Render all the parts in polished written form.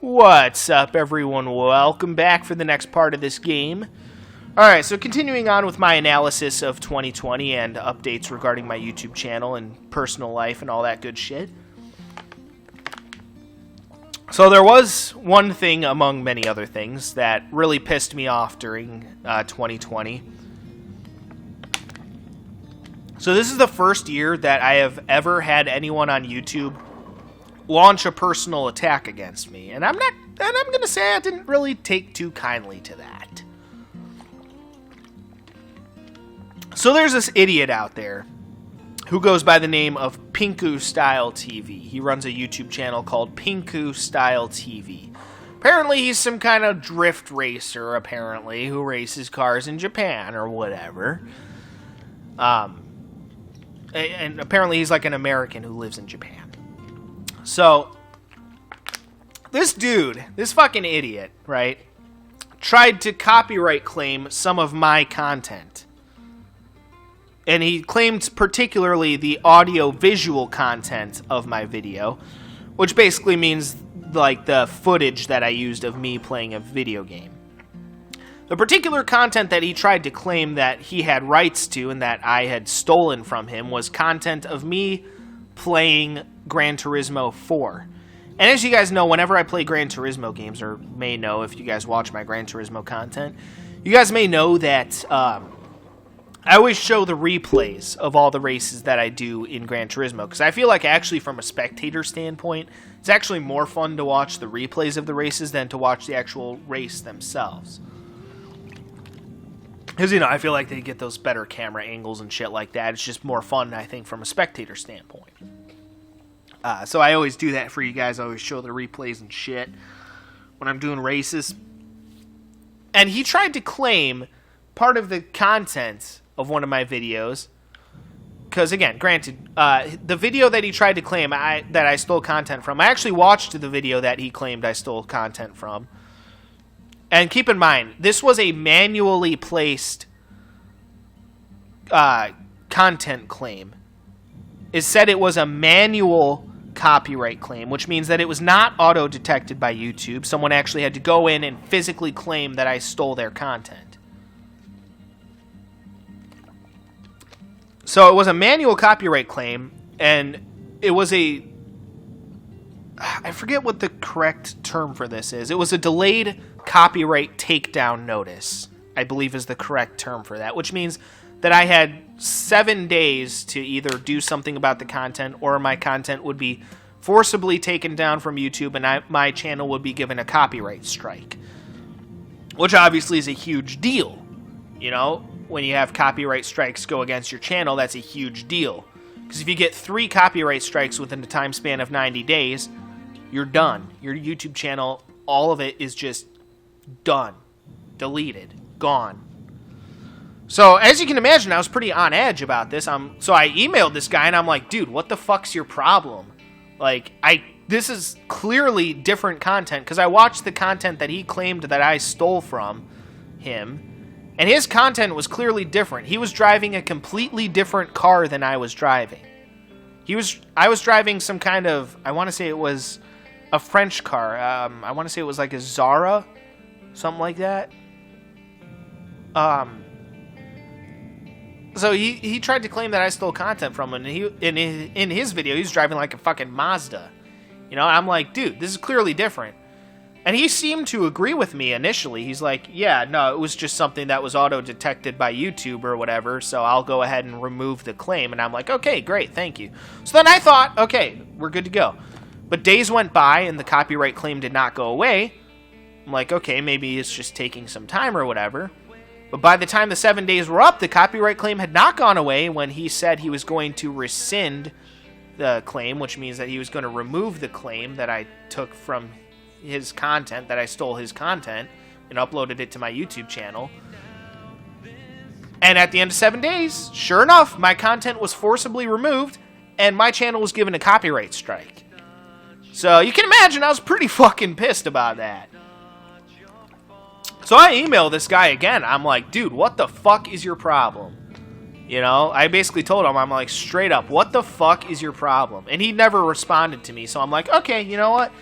What's up, everyone? Welcome back for the next part of this game. Alright, so continuing on with my analysis of 2020 and updates regarding my YouTube channel and personal life and all that good shit. So there was one thing among many other things that really pissed me off during 2020. So this is the first year that I have ever had anyone on YouTube launch a personal attack against me, and I'm gonna say I didn't really take too kindly to that. So there's this idiot out there who goes by the name of Pinku Style TV. He runs a YouTube channel called Pinku Style TV. Apparently he's some kind of drift racer, apparently, who races cars in Japan or whatever. And apparently he's like an American who lives in Japan. So, this dude, this fucking idiot, right, tried to copyright claim some of my content. And he claimed particularly the audio-visual content of my video, which basically means, like, the footage that I used of me playing a video game. The particular content that he tried to claim that he had rights to and that I had stolen from him was content of me playing Gran Turismo 4. And as you guys know, whenever I play Gran Turismo games, or may know if you guys watch my Gran Turismo content, you guys may know that I always show the replays of all the races that I do in Gran Turismo, because I feel like actually from a spectator standpoint, it's actually more fun to watch the replays of the races than to watch the actual race themselves. Because, you know, I feel like they get those better camera angles and shit like that. It's just more fun, I think, from a spectator standpoint. So I always do that for you guys. I always show the replays and shit when I'm doing races. And he tried to claim part of the content of one of my videos. Because, again, granted, the video that he tried to claim that I stole content from, I actually watched the video that he claimed I stole content from. And keep in mind, this was a manually placed content claim. It said it was a manual copyright claim, which means that it was not auto-detected by YouTube. Someone actually had to go in and physically claim that I stole their content. So it was a manual copyright claim, and it was a... I forget what the correct term for this is. It was a delayed copyright takedown notice, I believe is the correct term for that, which means that I had 7 days to either do something about the content or my content would be forcibly taken down from YouTube and my channel would be given a copyright strike, which obviously is a huge deal. You know, when you have copyright strikes go against your channel, that's a huge deal. Because if you get 3 copyright strikes within the time span of 90 days, you're done. Your YouTube channel, all of it is just done, deleted, gone. So, as you can imagine, I was pretty on edge about this. So I emailed this guy, and I'm like, dude, what the fuck's your problem? Like, this is clearly different content, because I watched the content that he claimed that I stole from him, and his content was clearly different. He was driving a completely different car than I was driving. I was driving some kind of, I want to say it was a French car. I want to say it was like a Zara, something like that. So he tried to claim that I stole content from him, and in his video, he was driving like a fucking Mazda. You know, I'm like, dude, this is clearly different. And he seemed to agree with me initially. He's like, yeah, no, it was just something that was auto-detected by YouTube or whatever, so I'll go ahead and remove the claim. And I'm like, okay, great, thank you. So then I thought, okay, we're good to go. But days went by, and the copyright claim did not go away. I'm like, okay, maybe it's just taking some time or whatever. But by the time the 7 days were up, the copyright claim had not gone away when he said he was going to rescind the claim, which means that he was going to remove the claim that I took from his content, that I stole his content and uploaded it to my YouTube channel. And at the end of 7 days, sure enough, my content was forcibly removed and my channel was given a copyright strike. So you can imagine I was pretty fucking pissed about that. So I emailed this guy again. I'm like, dude, what the fuck is your problem? You know, I basically told him, I'm like, straight up, what the fuck is your problem? And he never responded to me. So I'm like, okay, you know what?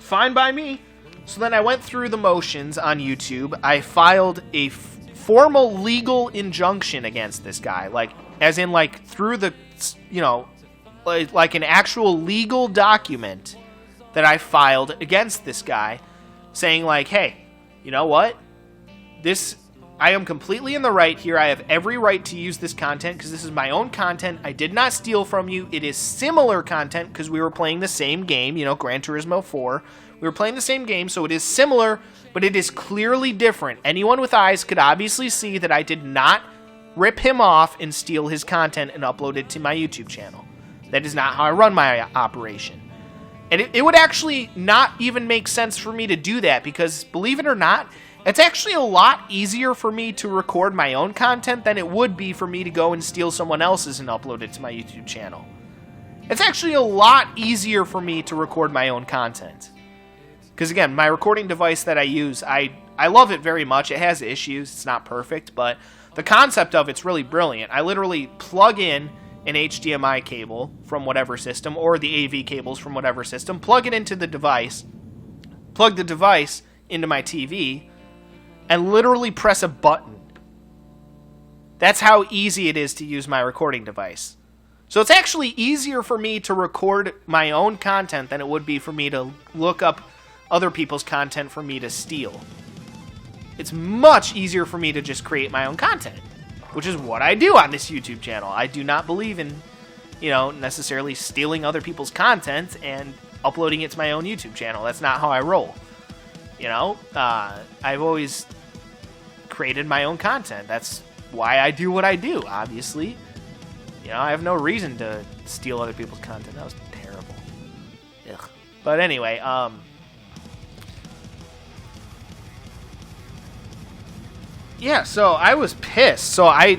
Fine by me. So then I went through the motions on YouTube. I filed a formal legal injunction against this guy. Like, as in, like, through the, you know, like an actual legal document that I filed against this guy, saying, like, hey, you know what? I am completely in the right here. I have every right to use this content because this is my own content. I did not steal from you. It is similar content because we were playing the same game, you know, Gran Turismo 4. We were playing the same game, so it is similar, but it is clearly different. Anyone with eyes could obviously see that I did not rip him off and steal his content and upload it to my YouTube channel. That is not how I run my operation. And it would actually not even make sense for me to do that because, believe it or not, it's actually a lot easier for me to record my own content than it would be for me to go and steal someone else's and upload it to my YouTube channel. It's actually a lot easier for me to record my own content. Because again, my recording device that I use, I love it very much. It has issues. It's not perfect, but the concept of it's really brilliant. I literally plug in an HDMI cable from whatever system or the AV cables from whatever system, plug it into the device, plug the device into my TV, and literally press a button. That's how easy it is to use my recording device. So it's actually easier for me to record my own content than it would be for me to look up other people's content for me to steal. It's much easier for me to just create my own content, which is what I do on this YouTube channel. I do not believe in, you know, necessarily stealing other people's content and uploading it to my own YouTube channel. That's not how I roll. You know, I've always created my own content. That's why I do what I do, obviously. You know, I have no reason to steal other people's content. That was terrible. Ugh. But anyway, yeah, so I was pissed. So I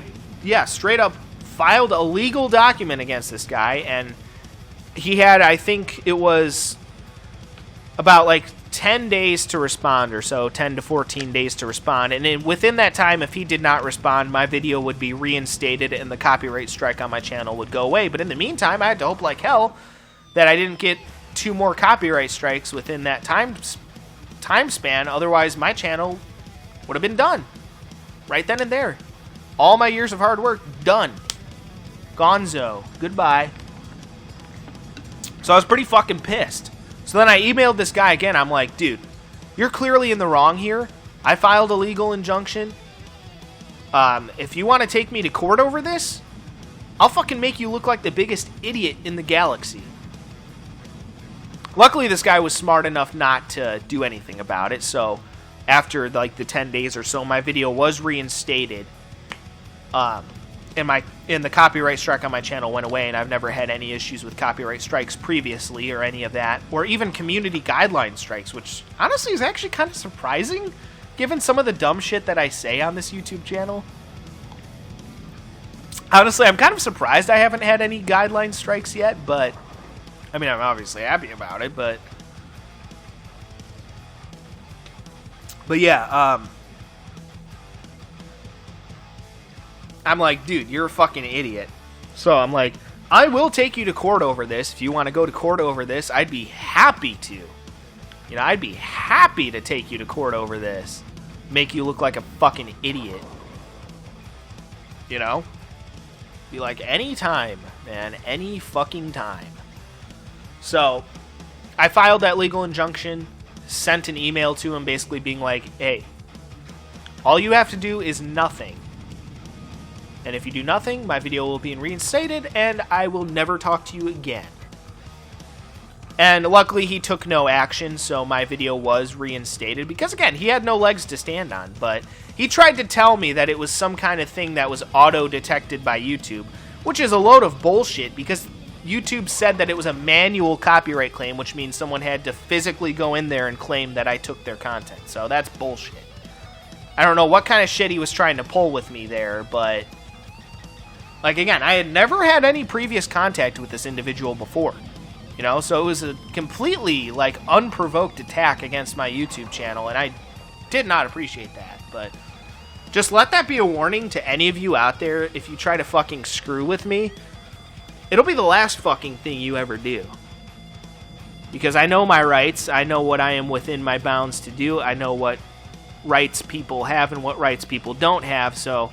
straight up filed a legal document against this guy, and he had, I think it was about like 10 days to respond or so, 10 to 14 days to respond. And then within that time, if he did not respond, my video would be reinstated and the copyright strike on my channel would go away. But in the meantime, I had to hope like hell that I didn't get 2 more copyright strikes within that time span. Otherwise, my channel would have been done right then and there. All my years of hard work, done. Gonzo. Goodbye. So I was pretty fucking pissed. So then I emailed this guy again. I'm like, dude, you're clearly in the wrong here. I filed a legal injunction. If you want to take me to court over this, I'll fucking make you look like the biggest idiot in the galaxy. Luckily, this guy was smart enough not to do anything about it. So after like the 10 days or so, my video was reinstated. And the copyright strike on my channel went away, and I've never had any issues with copyright strikes previously or any of that, or even community guideline strikes, which honestly is actually kind of surprising given some of the dumb shit that I say on this YouTube channel. Honestly, I'm kind of surprised I haven't had any guideline strikes yet, but I mean, I'm obviously happy about it, but yeah, I'm like, dude, you're a fucking idiot. So I'm like, I will take you to court over this. If you want to go to court over this, I'd be happy to. You know, I'd be happy to take you to court over this. Make you look like a fucking idiot. You know? Be like, anytime, man. Any fucking time. So, I filed that legal injunction, sent an email to him basically being like, hey, all you have to do is nothing. And if you do nothing, my video will be reinstated, and I will never talk to you again. And luckily, he took no action, so my video was reinstated. Because, again, he had no legs to stand on. But he tried to tell me that it was some kind of thing that was auto-detected by YouTube, which is a load of bullshit, because YouTube said that it was a manual copyright claim, which means someone had to physically go in there and claim that I took their content. So that's bullshit. I don't know what kind of shit he was trying to pull with me there, but like, again, I had never had any previous contact with this individual before, you know, so it was a completely, like, unprovoked attack against my YouTube channel, and I did not appreciate that, but just let that be a warning to any of you out there. If you try to fucking screw with me, it'll be the last fucking thing you ever do. Because I know my rights. I know what I am within my bounds to do. I know what rights people have and what rights people don't have. So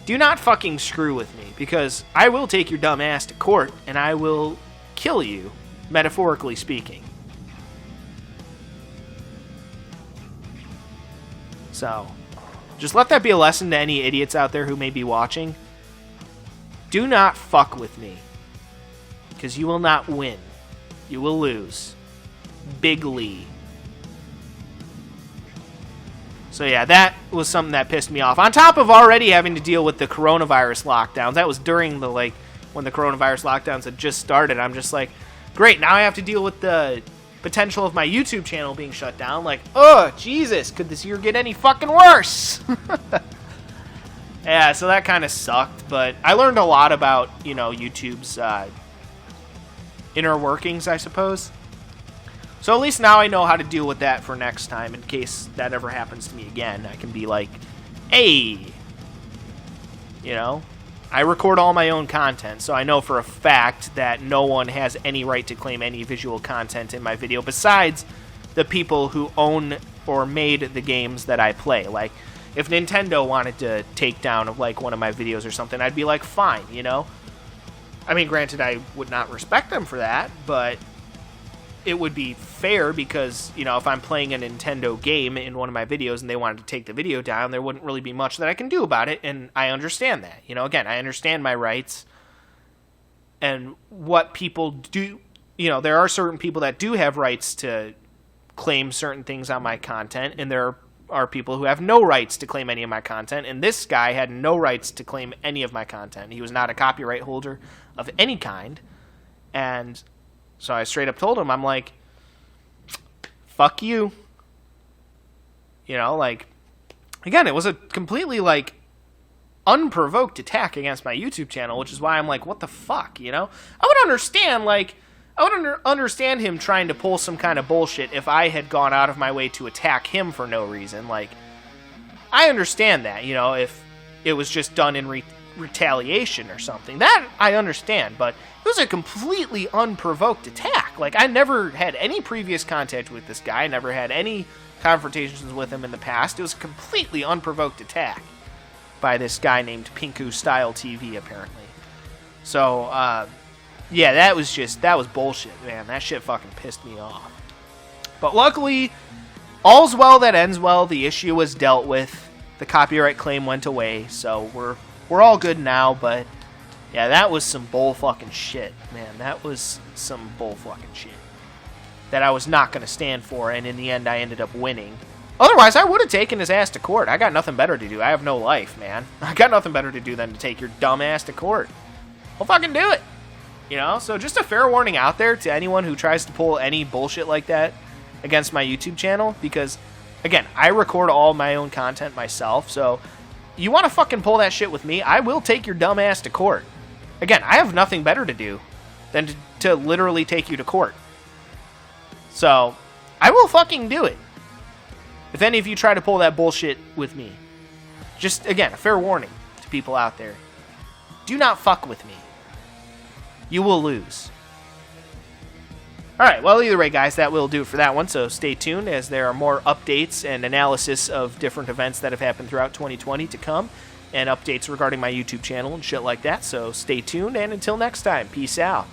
do not fucking screw with me, because I will take your dumb ass to court and I will kill you, metaphorically speaking. So just let that be a lesson to any idiots out there who may be watching. Do not fuck with me, because you will not win. You will lose. Bigly. So yeah, that was something that pissed me off. On top of already having to deal with the coronavirus lockdowns. That was during the, like, when the coronavirus lockdowns had just started. I'm just like, great, now I have to deal with the potential of my YouTube channel being shut down. Like, oh, Jesus, could this year get any fucking worse? Yeah, so that kind of sucked, but I learned a lot about, you know, YouTube's inner workings, I suppose. So at least now I know how to deal with that for next time, in case that ever happens to me again. I can be like, hey, you know, I record all my own content, so I know for a fact that no one has any right to claim any visual content in my video besides the people who own or made the games that I play. Like, if Nintendo wanted to take down, like, one of my videos or something, I'd be like, fine, you know? I mean, granted, I would not respect them for that, but it would be fair because, you know, if I'm playing a Nintendo game in one of my videos and they wanted to take the video down, there wouldn't really be much that I can do about it, and I understand that. You know, again, I understand my rights and what people do. You know, there are certain people that do have rights to claim certain things on my content, and there are people who have no rights to claim any of my content, and this guy had no rights to claim any of my content. He was not a copyright holder of any kind, and so I straight up told him, I'm like, fuck you. You know, like, again, it was a completely, like, unprovoked attack against my YouTube channel, which is why I'm like, what the fuck, you know? I would understand, like, I would understand him trying to pull some kind of bullshit if I had gone out of my way to attack him for no reason. Like, I understand that, you know, if it was just done in retaliation or something. That I understand, but it was a completely unprovoked attack. Like, I never had any previous contact with this guy. I never had any confrontations with him in the past. It was a completely unprovoked attack by this guy named Pinku Style TV, apparently. So, yeah, that was bullshit, man. That shit fucking pissed me off. But luckily, all's well that ends well. The issue was dealt with. The copyright claim went away, so we're all good now. But yeah, that was some bull fucking shit, man. That was some bull fucking shit that I was not going to stand for, and in the end, I ended up winning. Otherwise, I would have taken his ass to court. I got nothing better to do. I have no life, man. I got nothing better to do than to take your dumb ass to court. I'll fucking do it. You know, so just a fair warning out there to anyone who tries to pull any bullshit like that against my YouTube channel, because, again, I record all my own content myself, so you want to fucking pull that shit with me, I will take your dumb ass to court. Again, I have nothing better to do than to literally take you to court. So, I will fucking do it. If any of you try to pull that bullshit with me. Just, again, a fair warning to people out there. Do not fuck with me. You will lose. Alright, well, either way, guys, that will do it for that one, so stay tuned as there are more updates and analysis of different events that have happened throughout 2020 to come, and updates regarding my YouTube channel and shit like that, so stay tuned, and until next time, peace out.